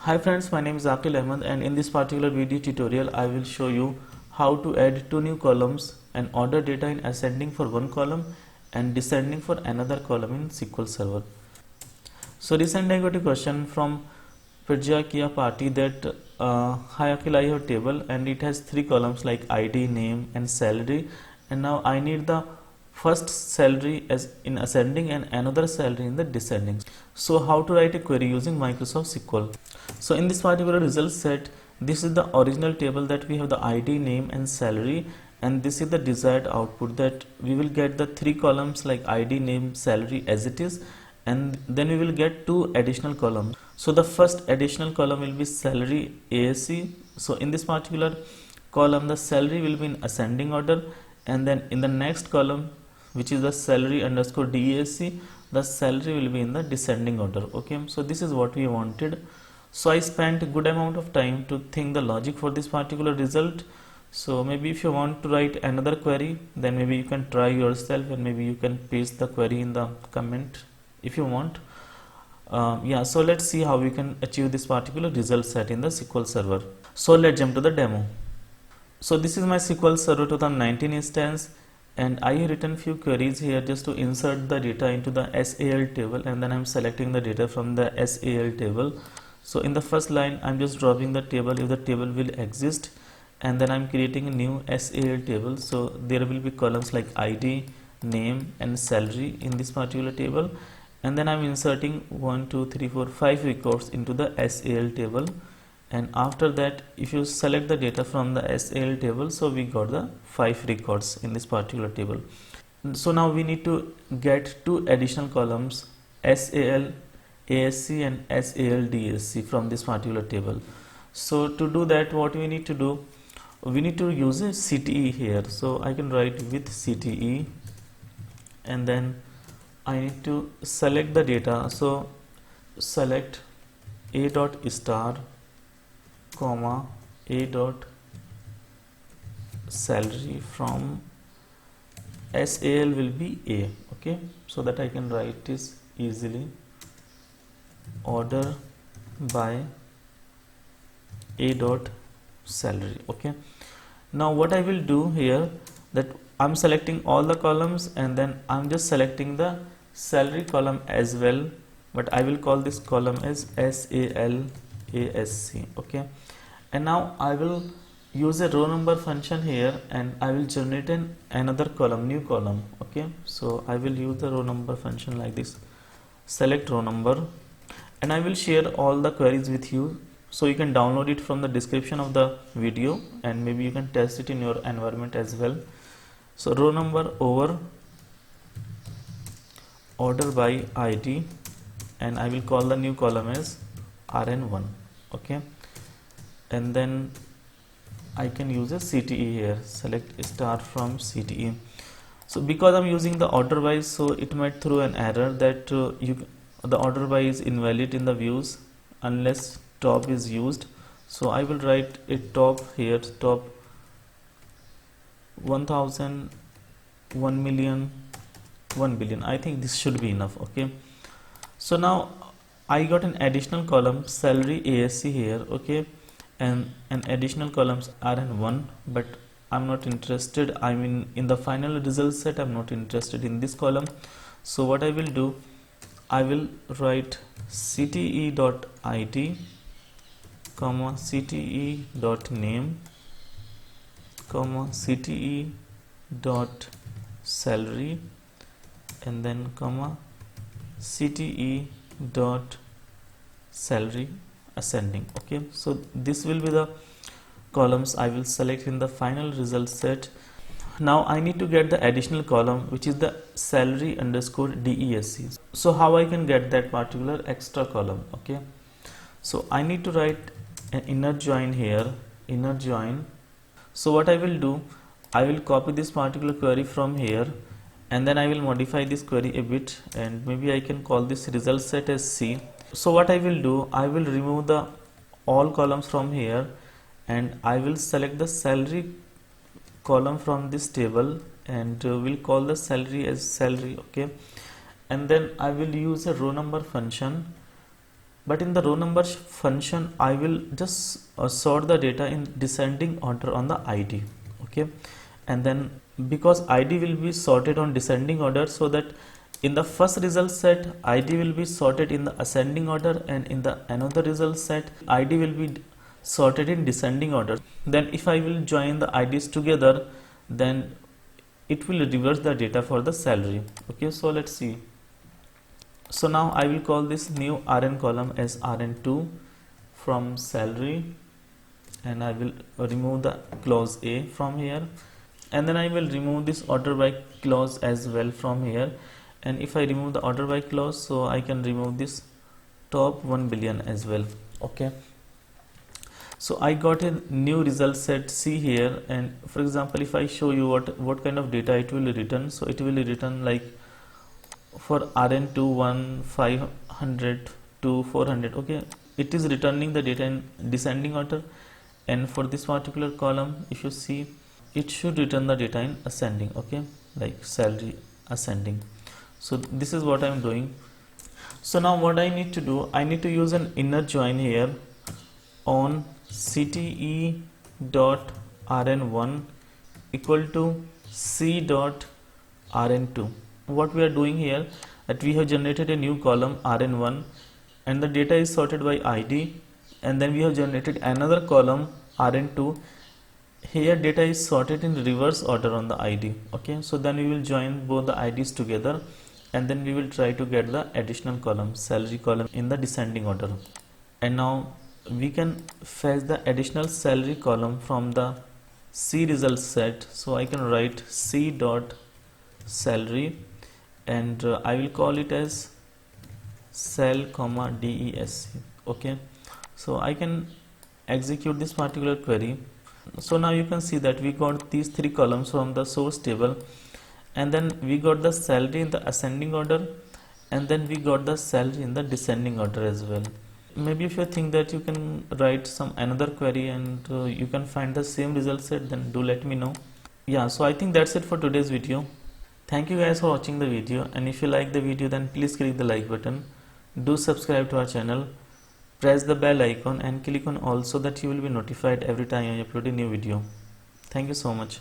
Hi friends, my name is Aqil Ahmed, and in this particular video tutorial I will show you how to add two new columns and order data in ascending for one column and descending for another column in SQL Server. So recently I got a question from Purja Kia Party that hi Aqil, I have a table and it has three columns like ID, name and salary, and now I need the first salary as in ascending and another salary in the descending. So how to write a query using Microsoft SQL? So in this particular result set, this is the original table that we have the ID, name and salary, and this is the desired output that we will get the three columns like ID, name, salary as it is, and then we will get two additional columns. So the first additional column will be salary ASC. So in this particular column the salary will be in ascending order, and then in the next column, which is the salary underscore DAC, the salary will be in the descending order. Okay, so this is what we wanted. So I spent a good amount of time to think the logic for this particular result. So maybe if you want to write another query, then maybe you can try yourself and maybe you can paste the query in the comment if you want. Yeah, so let's see how we can achieve this particular result set in the SQL Server. So let's jump to the demo. So this is my SQL Server 2019 instance, and I have written few queries here just to insert the data into the SAL table, and then I'm selecting the data from the SAL table. So in the first line I'm just dropping the table if the table will exist, and then I'm creating a new SAL table. So there will be columns like ID, name and salary in this particular table, and then I'm inserting 1 2 3 4 5 records into the SAL table. And after that, if you select the data from the SAL table, so we got the 5 records in this particular table. So now we need to get two additional columns, SAL ASC and SAL DSC, from this particular table. So to do that, what we need to do, we need to use a CTE here. So I can write with CTE, and then I need to select the data. So select a dot star comma a dot salary from SAL will be A. Okay, so that I can write this easily, order by a dot salary. Okay, now what I will do here, that I'm selecting all the columns and then I'm just selecting the salary column as well, but I will call this column as SAL ASC. Okay, and now I will use a row number function here, and I will generate another column, new column. Okay, so I will use the row number function like this, select row number, and I will share all the queries with you, so you can download it from the description of the video, and maybe you can test it in your environment as well. So row number over order by ID, and I will call the new column as RN1. Okay, and then I can use a CTE here, select star from CTE. So because I'm using the order by, so it might throw an error that the order by is invalid in the views unless top is used. So I will write a top here, top 1000, 1 million, 1 billion. I think this should be enough. Okay, so now I got an additional column salary ASC here. Okay, and an additional columns RN1, but I'm not interested. I mean, in the final result set I'm not interested in this column. So what I will do, I will write CTE.ID comma CTE.name comma CTE.salary, and then comma CTE.salary ascending. Okay, so this will be the columns I will select in the final result set. Now I need to get the additional column, which is the salary underscore DESC. So how I can get that particular extra column? Okay, so I need to write an inner join here, inner join. So what I will do, I will copy this particular query from here, and then I will modify this query a bit, and maybe I can call this result set as C. So what I will do, I will remove the all columns from here, and I will select the salary column from this table, and we'll call the salary as salary. Okay, and then I will use a row number function but in the row number function I will just sort the data in descending order on the ID. Okay, and then because ID will be sorted on descending order, so that in the first result set ID will be sorted in the ascending order, and in the another result set ID will be sorted in descending order. Then if I will join the IDs together, then it will reverse the data for the salary. Okay, so let's see. So now I will call this new RN column as RN2 from salary, and I will remove the clause A from here, and then I will remove this order by clause as well from here. And if I remove the order by clause, so I can remove this top 1 billion as well. Okay, so I got a new result set C here, and for example if I show you what kind of data it will return, so it will return like for RN2 1 500 to 400. Okay, it is returning the data in descending order, and for this particular column if you see, it should return the data in ascending. Okay, like salary ascending. So this is what I am doing. So now what I need to do, I need to use an inner join here on CTE dot RN1 equal to C dot RN2. What we are doing here, that we have generated a new column RN1 and the data is sorted by ID, and then we have generated another column RN2. Here data is sorted in reverse order on the ID. Okay, so then we will join both the IDs together, and then we will try to get the additional column, salary column, in the descending order. And now we can fetch the additional salary column from the C result set. So I can write C dot salary, and I will call it as cell comma DESC. Okay, so I can execute this particular query. So now you can see that we got these three columns from the source table, and then we got the salary in the ascending order, and then we got the salary in the descending order as well. Maybe if you think that you can write some another query and you can find the same result set, then do let me know. Yeah, so I think that's it for today's video. Thank you guys for watching the video, and if you like the video then please click the like button. Do subscribe to our channel, press the bell icon and click on all so that you will be notified every time I upload a new video. Thank you so much.